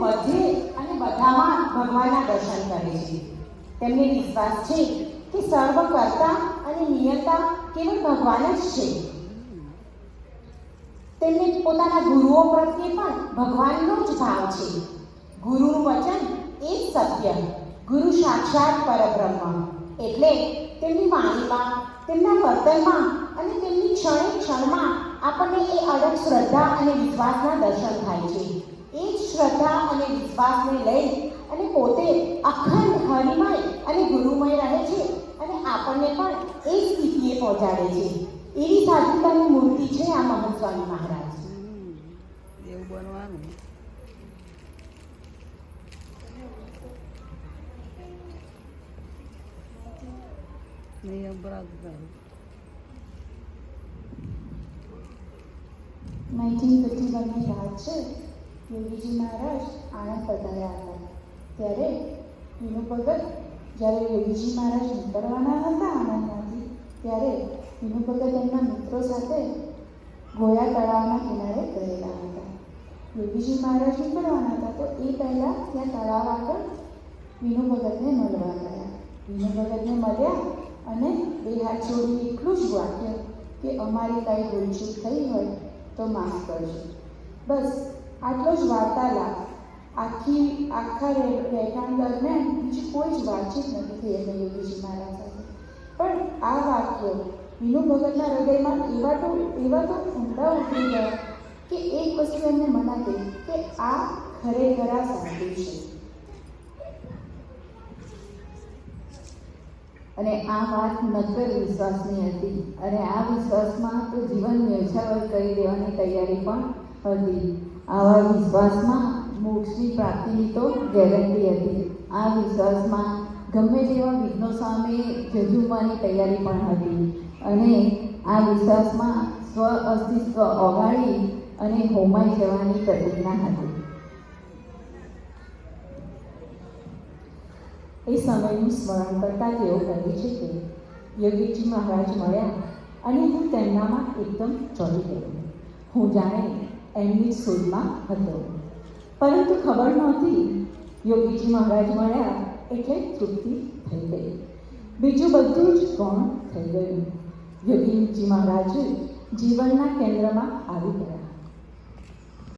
બધે અને બધામાં ભગવાનના દર્શન કરે છે. તેમને વિશ્વાસ છે કે સર્વકર્તા અને નિયંતા કેવળ ભગવાન જ છે. તેમને પોતાના ગુરુઓ પ્રત્યે પણ ભગવાનનો જ ભાવ છે. ગુરુનું વચન એ જ સત્ય. ગુરુ સાક્ષાત પરબ્રહ્મ. એટલે તેમની વાણીમાં, તેમના વર્તનમાં અને તેમની ક્ષણે ક્ષણમાં આપણને એ અડગ શ્રદ્ધા અને વિશ્વાસના દર્શન થાય છે. એ જ શ્રદ્ધા અને વિશ્વાસને લઈ અને પોતે અખંડ હરિમય અને ગુરુમય રહે છે અને આપણને પણ એ સ્થિતિએ પહોંચાડે છે. એવી સાધુતાની મૂર્તિ છે આ મહંત સ્વામી મહારાજ. એવું બનવાનું. નિયમ પ્રાર્થના 1951ની વાત છે. યોગીજી મહારાજ આણંદ પધાર્યા હતા. ત્યારે વિનુ ભગત જ્યારે યોગીજી મહારાજ નીકળવાના હતા આણંદમાંથી, ત્યારે વિનુ ભગત એમના મિત્રો સાથે ગોયા તળાવના કિનારે ગયેલા હતા. યોગીજી મહારાજ નીકળવાના હતા તો એ પહેલાં ત્યાં તળાવ આગળ વિનુ ભગતને મળવા ગયા. વિનુ ભગતને મળ્યા અને બે હાથ જોડી એટલું જ વાક્યું કે અમારી કાંઈ ભૂલચૂક થઈ હોય તો માફ કરજો. બસ આટલો જ વાર્તાલાપ. આખા રહેઠાણ દરમિયાન બીજી કોઈ જ વાતચીત નથી થઈ એમને યોગીજી મહારાજ સાથે. પણ આ વાક્યો વિનુ ભગતના હૃદયમાં એવા તો ઊંડા ઉતરી ગયા કે એક વસ્તુ એમને મના કરી કે આ ખરેખર સાધુ છે. અને આ વાત નક્કર વિશ્વાસની હતી અને આ વિશ્વાસમાં તો જીવન ન્યોછાવર કરી દેવાની તૈયારી પણ હતી. આવા વિશ્વાસમાં મોક્ષની પ્રાપ્તિની તો ગેરંટી હતી. આ વિશ્વાસમાં ગમે તેવા વિઘ્નો સામે ઝઝૂમવાની તૈયારી પણ હતી. અને આ વિશ્વાસમાં સ્વ અસ્તિત્વ ઓગાળી અને હોમાઈ જવાની પ્રતિજ્ઞા હતી. એ સમયનું સ્મરણ કરતાં તેઓ કહે છે કે યોગીજી મહારાજ મળ્યા અને હું તેમનામાં એકદમ ચડી ગયો. હું જાણે એમની શોધમાં હતો, પરંતુ ખબર નહોતી યોગીજી મહારાજ મળ્યા એટલે તૃપ્તિ થઈ ગઈ. બીજું બધું જ ગૌણ થઈ ગયું. યોગીજી મહારાજ જીવનના કેન્દ્રમાં આવી ગયા.